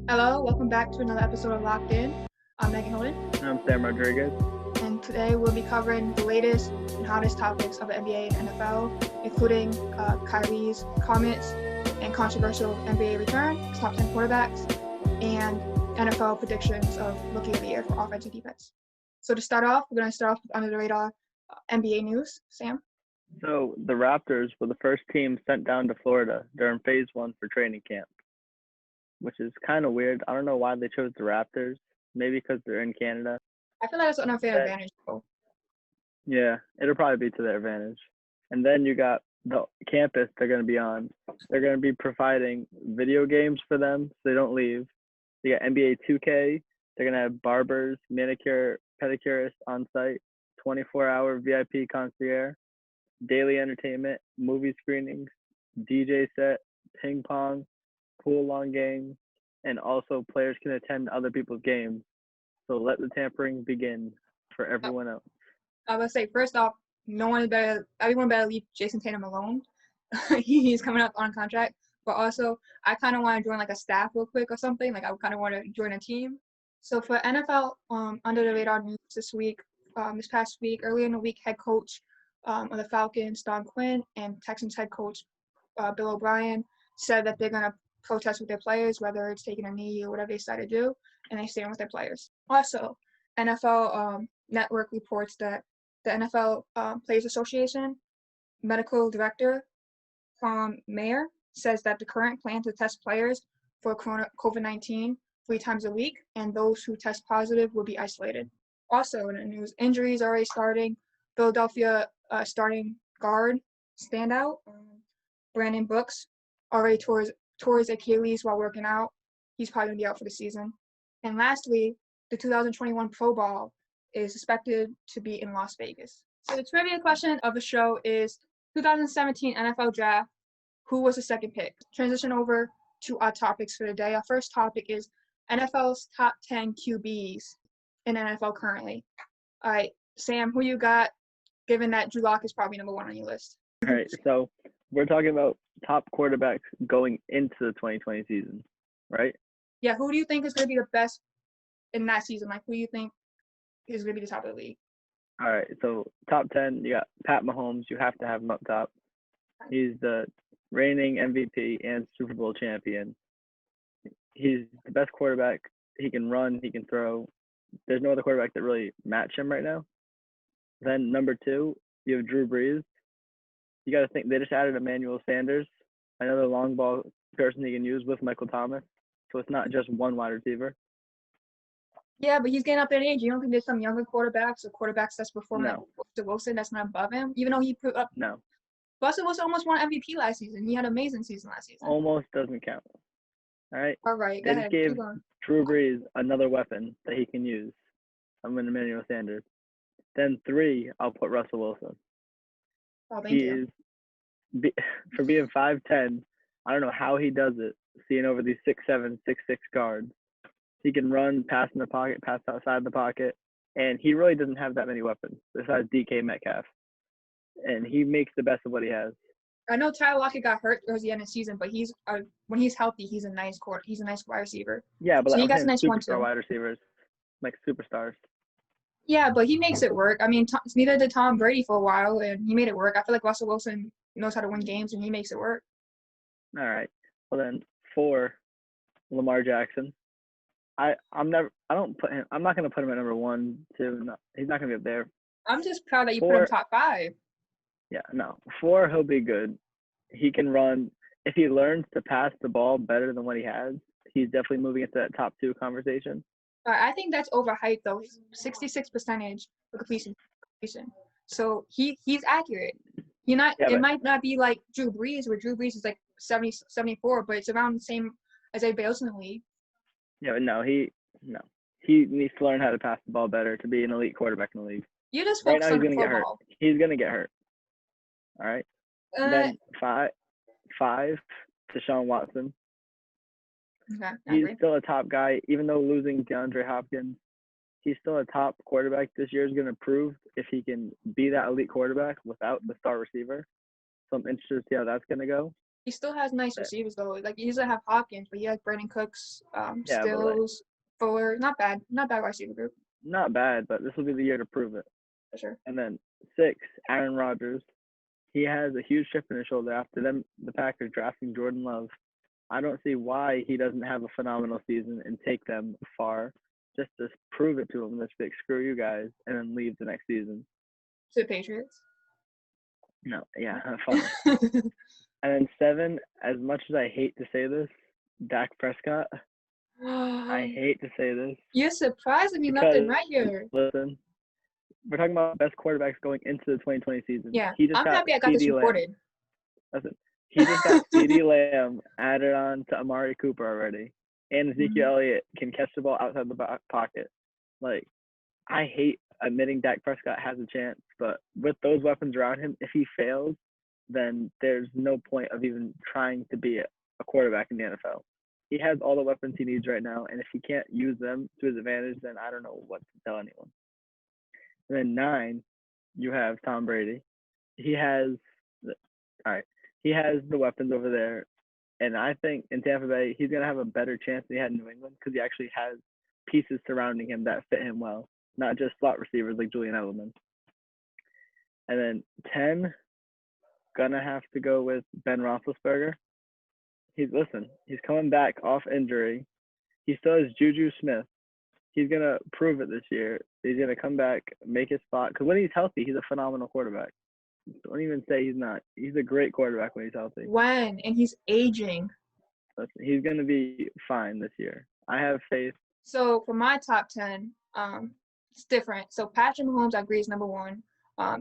Hello, welcome back to another episode of Locked In. I'm Megan Holden, I'm Sam Rodriguez. and today we'll be covering the latest and hottest topics of the NBA and NFL, including Kyrie's comments and controversial NBA return, top 10 quarterbacks, and NFL predictions of Rookie of the Year for offense and defense. So to start off, we're going to start off with under the radar NBA news. Sam? So the Raptors were the first team sent down to Florida during phase 1 for training camp, which is kind of weird. I don't know why they chose the Raptors. Maybe because they're in Canada. I feel like that's an unfair advantage. Yeah, it'll probably be to their advantage. And then you got the campus they're going to be on. They're going to be providing video games for them so they don't leave. You got NBA 2K. They're going to have barbers, manicure, pedicurists on site, 24-hour VIP concierge, daily entertainment, movie screenings, DJ set, ping pong, pool lawn games, and also players can attend other people's games. So let the tampering begin for everyone else. I would say, first off, everyone better leave Jason Tatum alone. He's coming up on contract. But also, I kind of want to join like a staff real quick or something. Like I kind of want to join a team. So for NFL under the radar news this past week, earlier in the week, head coach of the Falcons, Don Quinn, and Texans head coach Bill O'Brien said that they're going to protest with their players, whether it's taking a knee or whatever they decide to do, and they stand with their players. Also, NFL Network reports that the NFL Players Association medical director Tom Mayer says that the current plan to test players for COVID-19 3 times a week, and those who test positive will be isolated. Also, in the news, injuries already starting. Philadelphia starting guard standout Brandon Brooks already tore his Achilles while working out. He's probably going to be out for the season. And lastly, the 2021 Pro Bowl is expected to be in Las Vegas. So the trivia question of the show is 2017 NFL Draft, who was the second pick? Transition over to our topics for today. Our first topic is NFL's top 10 QBs in NFL currently. All right, Sam, who you got, given that Drew Lock is probably number 1 on your list? All right, so we're talking about top quarterbacks going into the 2020 season, right? Yeah, who do you think is going to be the best in that season? Like, who do you think is going to be the top of the league? All right, so top 10, you got Pat Mahomes. You have to have him up top. He's the reigning MVP and Super Bowl champion. He's the best quarterback. He can run, he can throw. There's no other quarterback that really match him right now. Then number 2, you have Drew Brees. You got to think they just added Emmanuel Sanders, another long ball person he can use with Michael Thomas. So it's not just one wide receiver. Yeah, but he's getting up in age. You don't think there's some younger quarterbacks or quarterbacks that's performing like Russell Wilson that's not above him? Even though he put up. No. Russell Wilson almost won MVP last season. He had an amazing season last season. Almost doesn't count. All right. All right. They just gave Drew Brees another weapon that he can use. I'm going to Emmanuel Sanders. Then 3, I'll put Russell Wilson. Oh, thank you. For being 5'10", I don't know how he does it, seeing over these 6'7", 6'6" guards. He can run, pass in the pocket, pass outside the pocket, and he really doesn't have that many weapons besides DK Metcalf. And he makes the best of what he has. I know Tyler Lockett got hurt towards the end of the season, but he's when he's healthy, he's a nice wide receiver. Yeah, but so like, he got a nice one too. Wide receivers, like superstars. Yeah, but he makes it work. I mean, neither did Tom Brady for a while, and he made it work. I feel like Russell Wilson knows how to win games, and he makes it work. All right. Well then, 4, Lamar Jackson. I'm not going to put him at number 1, 2. No, he's not going to be up there. I'm just proud that you put him top 5. Yeah, no. 4, he'll be good. He can run. If he learns to pass the ball better than what he has, he's definitely moving into that top 2 conversation. I think that's overhyped though. 66% for completion. So he's accurate. It might not be like Drew Brees, where Drew Brees is like 70, 74, but it's around the same as everybody else in the league. Yeah, but he needs to learn how to pass the ball better to be an elite quarterback in the league. You just focus on the football. He's gonna get hurt. All right. Then 5, Deshaun Watson. Okay, he's still a top guy, even though losing DeAndre Hopkins. He's still a top quarterback. This year is going to prove if he can be that elite quarterback without the star receiver. So I'm interested to see how that's going to go. He still has nice receivers though. Like he doesn't have Hopkins, but he has Brandon Cooks, Yeah, but Stills, Fuller. Not bad receiver group not bad, but this will be the year to prove it. for sure. And then 6, Aaron Rodgers. He has a huge chip in his shoulder after them, the Packers drafting Jordan Love. I don't see why he doesn't have a phenomenal season and take them far. Just to prove it to them, let's big screw you guys, and then leave the next season. To the Patriots. No, yeah, fine. And then 7, as much as I hate to say this, Dak Prescott. I hate to say this. You're surprising me nothing right here. Listen, we're talking about best quarterbacks going into the 2020 season. Yeah, He just I'm happy I got this recorded. Listen, he just got CeeDee Lamb added on to Amari Cooper already. And Ezekiel Elliott can catch the ball outside the pocket. Like, I hate admitting Dak Prescott has a chance, but with those weapons around him, if he fails, then there's no point of even trying to be a quarterback in the NFL. He has all the weapons he needs right now, and if he can't use them to his advantage, then I don't know what to tell anyone. And then 9, you have Tom Brady. He has the weapons over there, and I think in Tampa Bay, he's going to have a better chance than he had in New England because he actually has pieces surrounding him that fit him well, not just slot receivers like Julian Edelman. And then 10, gonna have to go with Ben Roethlisberger. He's coming back off injury. He still has Juju Smith. He's gonna prove it this year. He's gonna come back, make his spot. Because when he's healthy, he's a phenomenal quarterback. Don't even say he's not. He's a great quarterback when he's healthy. And he's aging. He's gonna be fine this year. I have faith. So for my top 10, it's different. So Patrick Mahomes, I agree, is number 1.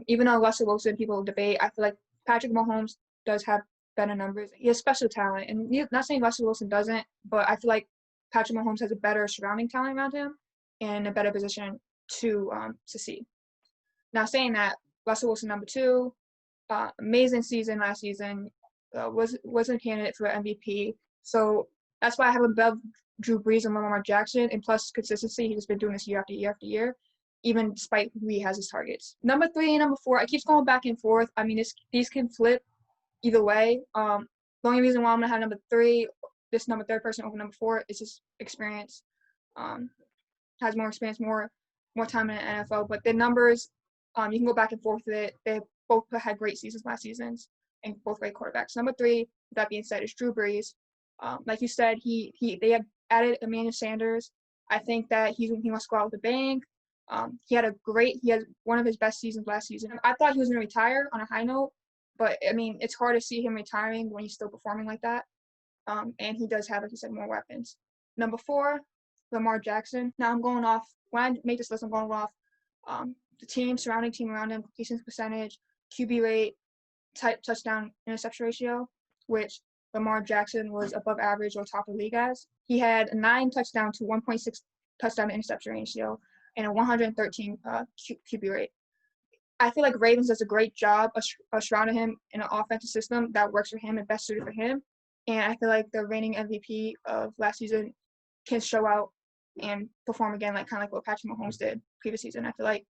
Even though Russell Wilson, people debate, I feel like Patrick Mahomes does have better numbers. He has special talent. And not saying Russell Wilson doesn't, but I feel like Patrick Mahomes has a better surrounding talent around him and a better position to succeed. Now, saying that, Russell Wilson, number 2, amazing season last season, was a candidate for MVP. So that's why I have above Drew Brees and Lamar Jackson, and plus consistency. He's been doing this year after year after year, even despite who he has as targets. Number 3 and number 4, I keep going back and forth. I mean, these can flip either way. The only reason why I'm going to have number 3, this number 3 person over number 4, is just experience. Has more experience, more time in the NFL. But the numbers, you can go back and forth with it. They both had great seasons last seasons and both great quarterbacks. Number 3, with that being said, is Drew Brees. Like you said, they had added Emmanuel Sanders. I think that he wants to go out with a bang. He had one of his best seasons last season. I thought he was going to retire on a high note, but I mean, it's hard to see him retiring when he's still performing like that. And he does have, like you said, more weapons. Number 4, Lamar Jackson. Now when I make this list, I'm going off the surrounding team around him, completion percentage, QB rate, touchdown interception ratio, which Lamar Jackson was above average or top of the league as. He had a 9 touchdown to 1.6 touchdown interception ratio and a 113 QB rate. I feel like Ravens does a great job of surrounding him in an offensive system that works for him and best suited for him. And I feel like the reigning MVP of last season can show out and perform again, kind of like what Patrick Mahomes did previous season. I feel like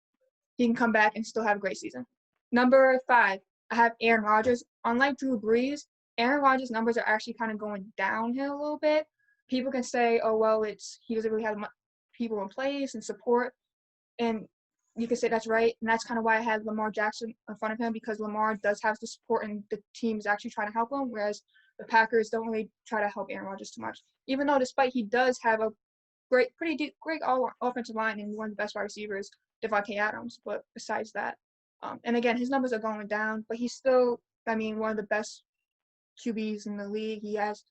he can come back and still have a great season. Number 5, I have Aaron Rodgers. Unlike Drew Brees, Aaron Rodgers' numbers are actually kind of going downhill a little bit. People can say, oh, well, he doesn't really have people in place and support. And you can say that's right. And that's kind of why I had Lamar Jackson in front of him, because Lamar does have the support and the team is actually trying to help him, whereas the Packers don't really try to help Aaron Rodgers too much. Even though despite he does have a great all offensive line and one of the best wide receivers, Devontae Adams. But besides that, and again, his numbers are going down, but he's still, one of the best QBs in the league. He has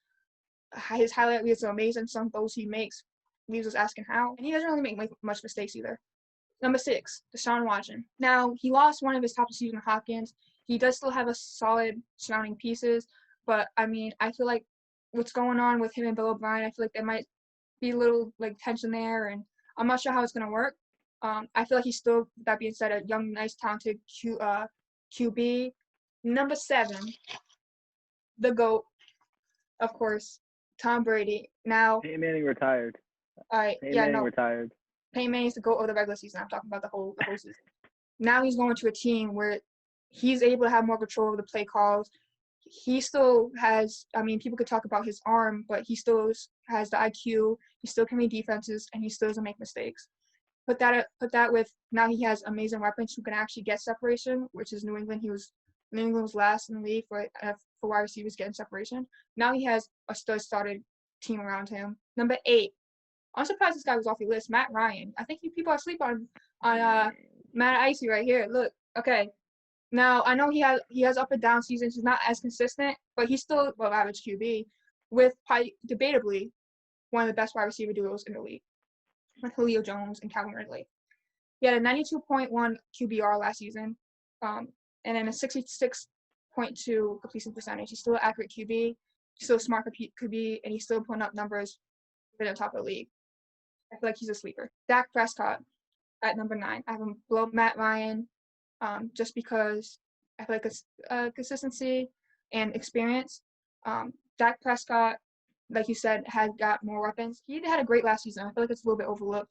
his highlight reels are amazing. Some throws he makes leaves us asking how, and he doesn't really make much mistakes either. Number 6, Deshaun Watson. Now, he lost one of his top receivers, Hopkins. He does still have a solid surrounding pieces, but I feel like what's going on with him and Bill O'Brien, I feel like there might be a little tension there, and I'm not sure how it's going to work. I feel like he's still, that being said, a young, nice, talented QB. Number 7, the GOAT, of course, Tom Brady. Now, Peyton Manning retired. All right, Retired. Peyton Manning's the GOAT of the regular season. I'm talking about the whole season. Now he's going to a team where he's able to have more control of the play calls. he still has, I mean, people could talk about his arm, but he still has the IQ, he still can read defenses, and he still doesn't make mistakes. Put that with, now he has amazing weapons who can actually get separation, which is New England. New England was last in the league for wide receivers getting separation. Now he has a star-started team around him. Number 8, I'm surprised this guy was off your list, Matt Ryan. I think people are asleep on Matt Icy right here. Look, okay. Now I know he has up and down seasons. He's not as consistent, but he's still above average QB with debatably one of the best wide receiver duos in the league, with Julio Jones and Calvin Ridley. He had a 92.1 QBR last season, and then a 66.2 completion percentage. He's still an accurate QB, still a smart QB, and he's still putting up numbers at the top of the league. I feel like he's a sleeper. Dak Prescott at number 9. I have him below Matt Ryan, just because I feel like it's consistency and experience. Dak Prescott, like you said, has got more weapons. He had a great last season. I feel like it's a little bit overlooked.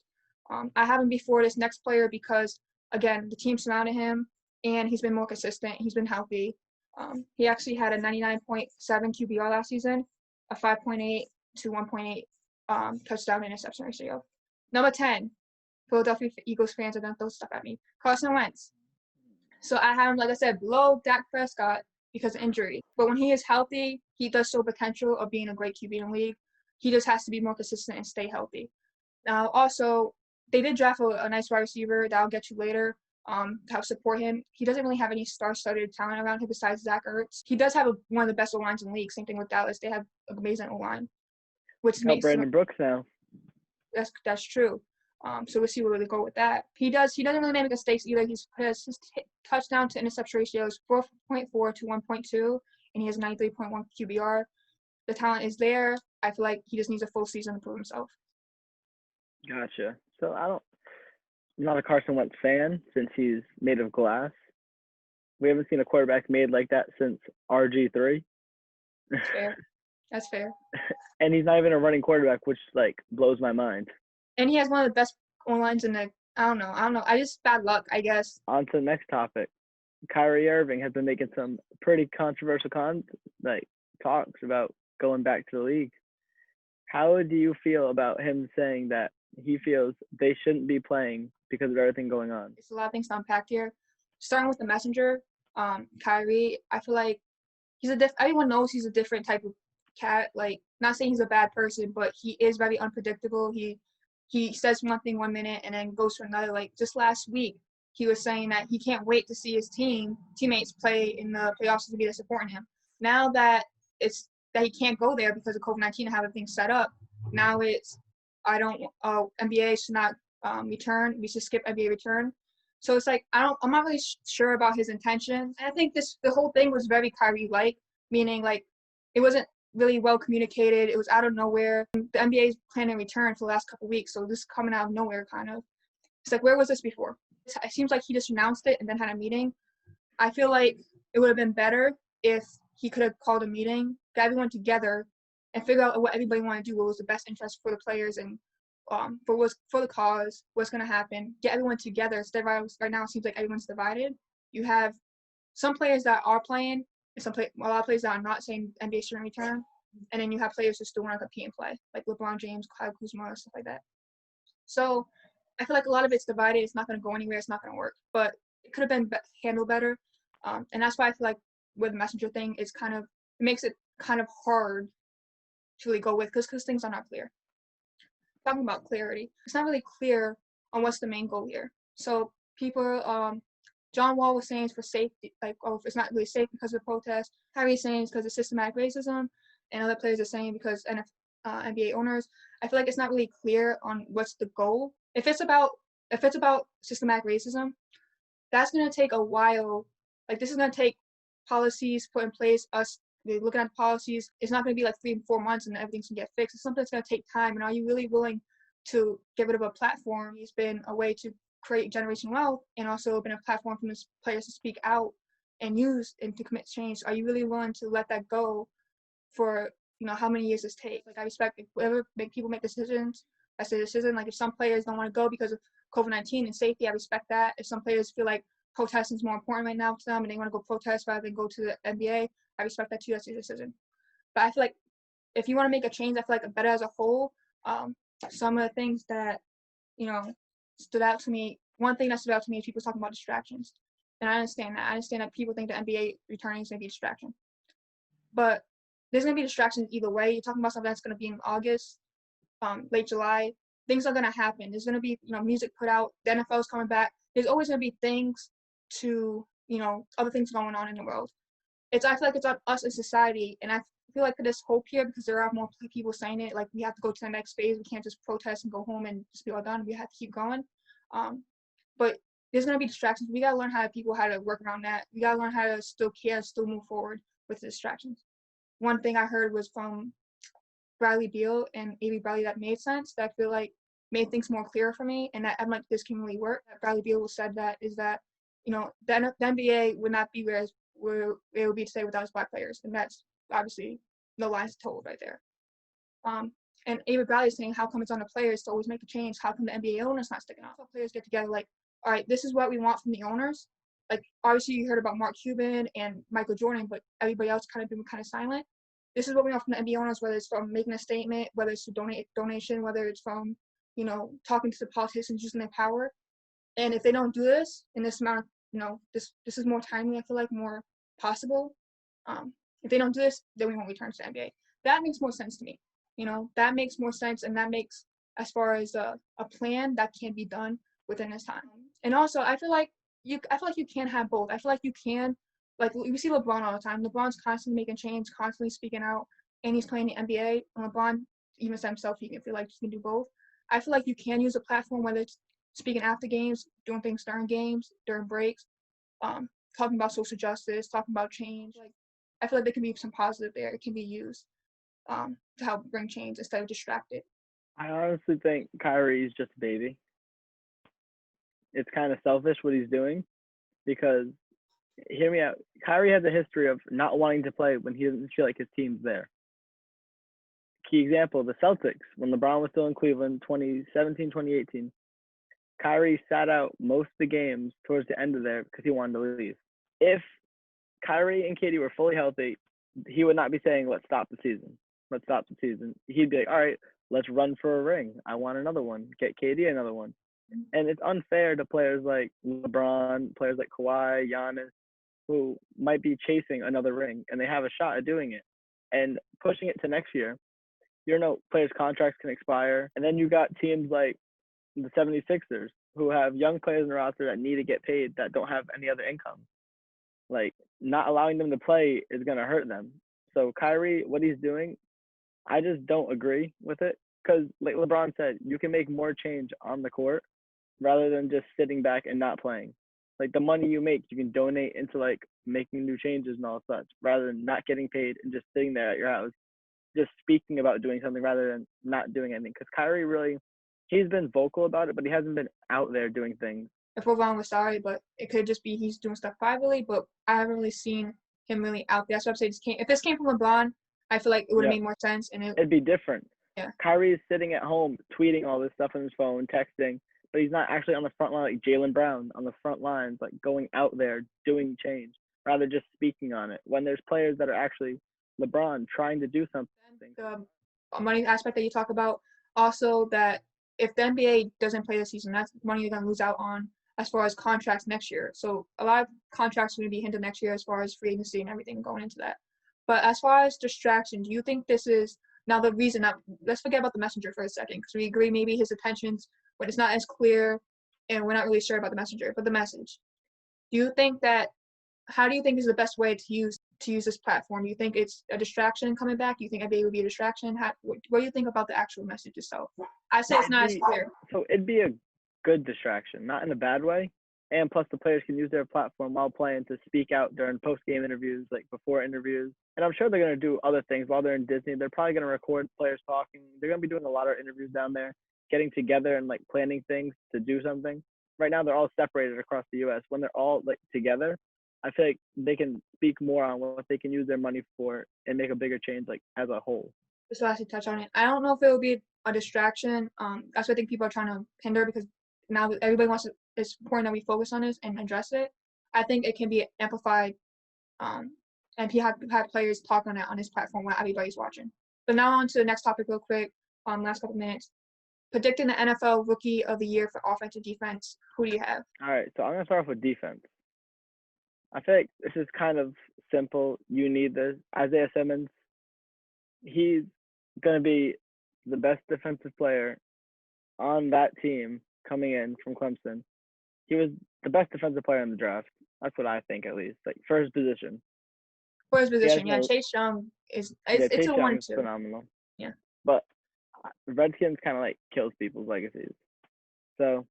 I have him before this next player because, again, the team surrounded him, and he's been more consistent. He's been healthy. He actually had a 99.7 QBR last season, a 5.8 to 1.8 touchdown interception ratio. Number 10, Philadelphia Eagles fans are going to throw stuff at me. Carson Wentz. So I have him, like I said, below Dak Prescott because of injury. But when he is healthy, he does show potential of being a great QB in the league. He just has to be more consistent and stay healthy. Now, also, they did draft a nice wide receiver that I'll get to later to help support him. He doesn't really have any star-studded talent around him besides Zach Ertz. He does have one of the best O-lines in the league. Same thing with Dallas. They have an amazing O-line, which makes Brandon Brooks now. That's true. So we'll see where they go with that. He doesn't really make mistakes either. His touchdown to interception ratio is 4.4 to 1.2, and he has 93.1 QBR. The talent is there. I feel like he just needs a full season to prove himself. Gotcha. So I'm not a Carson Wentz fan since he's made of glass. We haven't seen a quarterback made like that since RG3. That's fair. That's fair. And he's not even a running quarterback, which blows my mind. And he has one of the best O-lines in the – I don't know. I just bad luck, I guess. On to the next topic. Kyrie Irving has been making some pretty controversial talks about going back to the league. How do you feel about him saying that he feels they shouldn't be playing because of everything going on? It's a lot of things to unpack here. Starting with the messenger, Kyrie, I feel like everyone knows he's a different type of cat. Not saying he's a bad person, but he is very unpredictable. He says one thing 1 minute and then goes to another. Just last week, he was saying that he can't wait to see his teammates play in the playoffs to be there supporting him. Now that he can't go there because of COVID-19 and have everything set up, now it's NBA should not return. We should skip NBA return. So it's I'm not really sure about his intentions. I think the whole thing was very Kyrie-like, meaning it wasn't really well communicated. It was out of nowhere. The NBA is planning a return for the last couple of weeks, so this is coming out of nowhere kind of. It's where was this before? It seems like he just announced it and then had a meeting. I feel like it would have been better if he could have called a meeting, got everyone together, and figure out what everybody wanted to do, what was the best interest for the players and for the cause, what's going to happen, get everyone together. Instead, right now it seems like everyone's divided. You have some players that are playing, and a lot of players that are not saying NBA shouldn't return, and then you have players who still want to compete and play, like LeBron James, Kyle Kuzma, stuff like that. So I feel like a lot of it's divided. It's not going to go anywhere. It's not going to work. But it could have been handled better, and that's why I feel like with the messenger thing, it makes it kind of hard to really go with because things are not clear. Talking about clarity, it's not really clear on what's the main goal here. So people, John Wall was saying it's for safety, it's not really safe because of the protest. Harry's saying it's because of systematic racism, and other players are saying because NBA owners. I feel like it's not really clear on what's the goal. If it's about systematic racism, that's gonna take a while. This is gonna take policies put in place. Us looking at policies, it's not going to be 3 and 4 months and everything's going to get fixed. It's something that's going to take time. And are you really willing to get rid of a platform? It's been a way to create generational wealth and also been a platform for these players to speak out and use and to commit change. Are you really willing to let that go for, how many years this takes? I respect whatever people make decisions. That's their decision. If some players don't want to go because of COVID-19 and safety, I respect that. If some players feel like protesting is more important right now to them and they want to go protest rather than go to the NBA, I respect that too. That's your decision. But I feel like if you want to make a change, I feel like better as a whole. Some of the things that stood out to me. One thing that stood out to me is people talking about distractions, and I understand that. I understand that people think the NBA returning is going to be a distraction, but there's going to be distractions either way. You're talking about something that's going to be in August, late July. Things are going to happen. There's going to be music put out. The NFL is coming back. There's always going to be things to other things going on in the world. I feel like it's on us as society, and I feel like there's hope here because there are more people saying it. Like, we have to go to the next phase. We can't just protest and go home and just be all done. We have to keep going. But there's going to be distractions. We got to learn how to work around that. We got to learn how to still care, still move forward with the distractions. One thing I heard was from Bradley Beal and Avery Bradley that made sense, that I feel like made things more clear for me, and that I'm like, this can really work. Bradley Beal said that the NBA would not be where it would be today without its black players, and that's obviously the lines told right there. And Avery Bradley is saying, how come it's on the players to always make a change? How come the NBA owners not sticking out? So players get together like, all right, this is what we want from the owners. Like, obviously you heard about Mark Cuban and Michael Jordan, but everybody else kind of been kind of silent. This is what we want from the NBA owners, whether it's from making a statement, whether it's to donation, whether it's from, talking to the politicians, using their power. And if they don't do this in this amount of, this is more timely, I feel like, more possible. If they don't do this, then we won't return to the NBA. That makes more sense to me. That makes more sense, and that makes, as far as a plan that can be done within this time. And also, I feel like you can have both. I feel like you can, like, we see LeBron all the time. LeBron's constantly making change, constantly speaking out, and he's playing the NBA. And LeBron even said himself, he can feel like he can do both. I feel like you can use a platform, whether it's speaking after games, doing things during games, during breaks, talking about social justice, talking about change. Like, I feel like there can be some positive there. It can be used to help bring change instead of distract it. I honestly think Kyrie's just a baby. It's kind of selfish what he's doing because, hear me out, Kyrie has a history of not wanting to play when he doesn't feel like his team's there. Key example, the Celtics, when LeBron was still in Cleveland, 2017, 2018, Kyrie sat out most of the games towards the end of there because he wanted to leave. If Kyrie and KD were fully healthy, he would not be saying, let's stop the season. Let's stop the season. He'd be like, all right, let's run for a ring. I want another one. Get KD another one. And it's unfair to players like LeBron, players like Kawhi, Giannis, who might be chasing another ring, and they have a shot at doing it. And pushing it to next year, players' contracts can expire. And then you got teams like the 76ers who have young players in the roster that need to get paid that don't have any other income. Like, not allowing them to play is going to hurt them. So Kyrie, what he's doing, I just don't agree with it. Because like LeBron said, you can make more change on the court rather than just sitting back and not playing. Like, the money you make, you can donate into like making new changes and all such, rather than not getting paid and just sitting there at your house, just speaking about doing something rather than not doing anything. Because Kyrie really, he's been vocal about it, but he hasn't been out there doing things. If we're wrong, we're sorry, but it could just be he's doing stuff privately, but I haven't really seen him really out there. That's what I'm saying. If this came from LeBron, I feel like it would have made more sense. And it'd be different. Yeah. Kyrie is sitting at home tweeting all this stuff on his phone, texting, but he's not actually on the front line like Jaylen Brown on the front lines, like going out there doing change, rather just speaking on it. When there's players that are actually LeBron trying to do something. The money aspect that you talk about, also that if the NBA doesn't play this season, that's money you're going to lose out on as far as contracts next year. So a lot of contracts are going to be hindered next year as far as free agency and everything going into that. But as far as distraction, do you think this is now the reason that, let's forget about the messenger for a second, because we agree maybe his intentions, when it's not as clear and we're not really sure about the messenger, but the message. Do you think that, how do you think is the best way to use this platform? Do you think it's a distraction coming back? Do you think NBA would be a distraction? What do you think about the actual message itself? I say it's not as clear. So it'd be a good distraction, not in a bad way. And plus, the players can use their platform while playing to speak out during post-game interviews, like before interviews. And I'm sure they're going to do other things while they're in Disney. They're probably going to record players talking. They're going to be doing a lot of interviews down there, getting together and like planning things to do something. Right now, they're all separated across the U.S. When they're all like together, I feel like they can speak more on what they can use their money for and make a bigger change, like as a whole. Just last to touch on it, I don't know if it will be a distraction. That's what I think people are trying to hinder, because now that everybody wants to, it's important that we focus on this and address it. I think it can be amplified and he had players talk on it on his platform while everybody's watching. But now on to the next topic real quick. Last couple minutes. Predicting the NFL Rookie of the Year for offense and defense. Who do you have? All right, so I'm gonna start off with defense. I think this is kind of simple. You need this. Isaiah Simmons. He's gonna be the best defensive player on that team coming in from Clemson. He was the best defensive player in the draft. That's what I think, at least, like for his position. For his position, yeah. Chase Young it's Chase a Young 1-2. is phenomenal. Yeah. But the Redskins kind of like kills people's legacies. So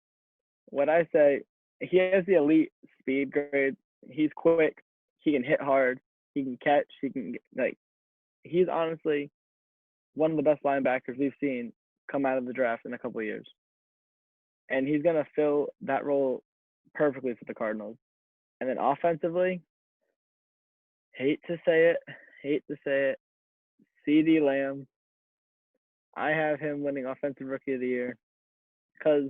what I say, he has the elite speed grade. He's quick. He can hit hard. He can catch. He's honestly one of the best linebackers we've seen come out of the draft in a couple of years. And he's going to fill that role perfectly for the Cardinals. And then offensively, hate to say it, CeeDee Lamb. I have him winning Offensive Rookie of the Year because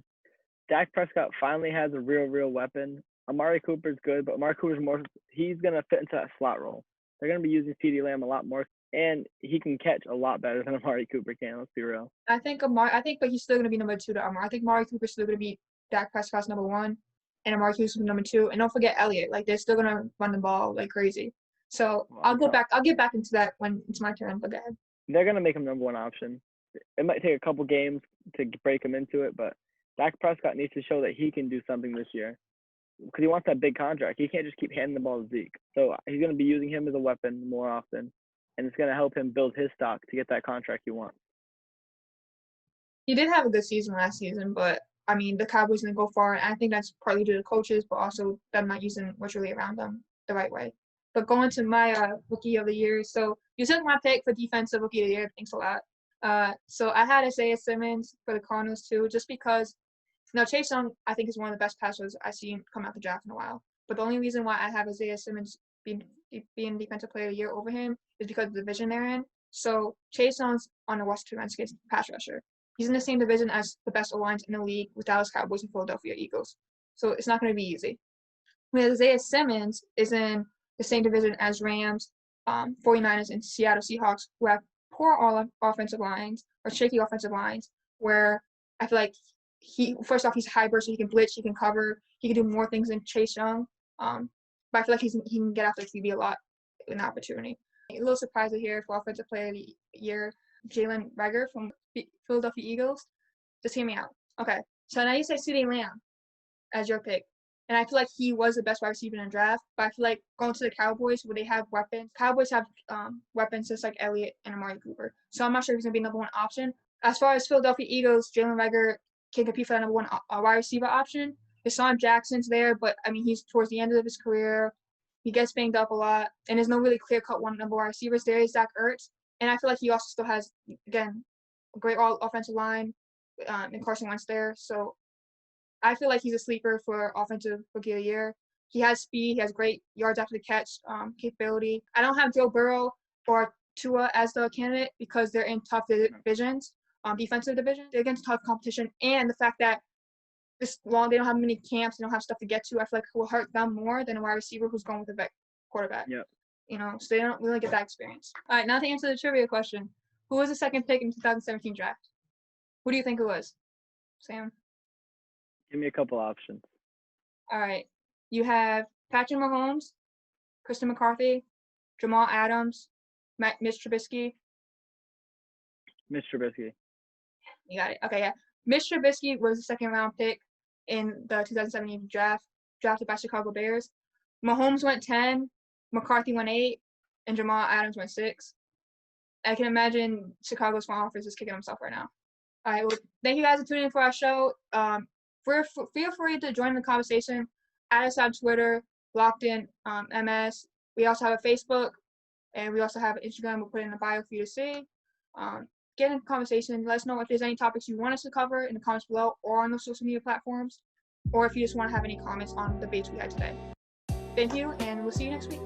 Dak Prescott finally has a real weapon. Amari Cooper's good, but Amari Cooper's he's going to fit into that slot role. They're going to be using CeeDee Lamb a lot more, and he can catch a lot better than Amari Cooper can, let's be real. But he's still going to be number 2 to Amari. I think Amari Cooper's still going to be Dak Prescott's number 1, and Amari Cooper's number 2. And don't forget Elliott. Like, they're still going to run the ball like crazy. So I'll get back into that when it's my turn, but go ahead. They're going to make him number 1 option. It might take a couple games to break him into it, but Dak Prescott needs to show that he can do something this year because he wants that big contract. He can't just keep handing the ball to Zeke. So he's going to be using him as a weapon more often, and it's going to help him build his stock to get that contract he wants. He did have a good season last season, but, I mean, the Cowboys didn't go far, and I think that's partly due to coaches, but also them not using what's really around them the right way. But going to my Rookie of the Year, so you took my pick for Defensive Rookie of the Year. Thanks a lot. So I had Isaiah Simmons for the Cardinals too, just because Chase Young I think is one of the best passers I've seen come out the draft in a while. But the only reason why I have Isaiah Simmons being Defensive Player of the Year over him is because of the division they're in. So Chase Young's on the Washington Redskins pass rusher. He's in the same division as the best O-lines in the league with Dallas Cowboys and Philadelphia Eagles. So it's not going to be easy. Whereas Isaiah Simmons is in the same division as Rams, 49ers, and Seattle Seahawks, who have poor offensive lines or shaky offensive lines, where I feel like he's a high burst, so he can blitz, he can cover, he can do more things than Chase Young. But I feel like he can get after QB a lot in opportunity. A little surprise here for Offensive Player of the Year, Jalen Reagor from Philadelphia Eagles. Just hear me out. Okay, so now you say CeeDee Lamb as your pick. And I feel like he was the best wide receiver in the draft. But I feel like going to the Cowboys where they have weapons. Cowboys have weapons just like Elliott and Amari Cooper. So I'm not sure if he's going to be number 1 option. As far as Philadelphia Eagles, Jalen Reagor can compete for that number 1 wide receiver option. Deshaun Jackson's there, but, I mean, he's towards the end of his career. He gets banged up a lot. And there's no really clear-cut number 1 wide receivers. There is Zach Ertz. And I feel like he also still has, again, a great offensive line and Carson Wentz there. So I feel like he's a sleeper for Offensive Rookie of the Year. He has speed. He has great yards after the catch capability. I don't have Joe Burrow or Tua as the candidate because they're in tough divisions, defensive divisions. They're against tough competition. And the fact that they don't have many camps, they don't have stuff to get to, I feel like it will hurt them more than a wide receiver who's going with a quarterback. Yep. So they don't really get that experience. All right, now to answer the trivia question. Who was the second pick in 2017 draft? Who do you think it was? Sam? Give me a couple options. All right. You have Patrick Mahomes, Christian McCarthy, Jamal Adams, Mitch Trubisky. Mitch Trubisky. You got it. Okay, yeah. Mitch Trubisky was the second-round pick in the 2017 draft, drafted by Chicago Bears. Mahomes went 10, McCarthy went 8, and Jamal Adams went 6. I can imagine Chicago's front office is kicking himself right now. All right, well, thank you guys for tuning in for our show. Feel free to join the conversation. Add us on Twitter, LockedIn MS. We also have a Facebook, and we also have an Instagram. We'll put it in the bio for you to see. Get in the conversation. Let us know if there's any topics you want us to cover in the comments below or on the social media platforms, or if you just want to have any comments on the debates we had today. Thank you, and we'll see you next week.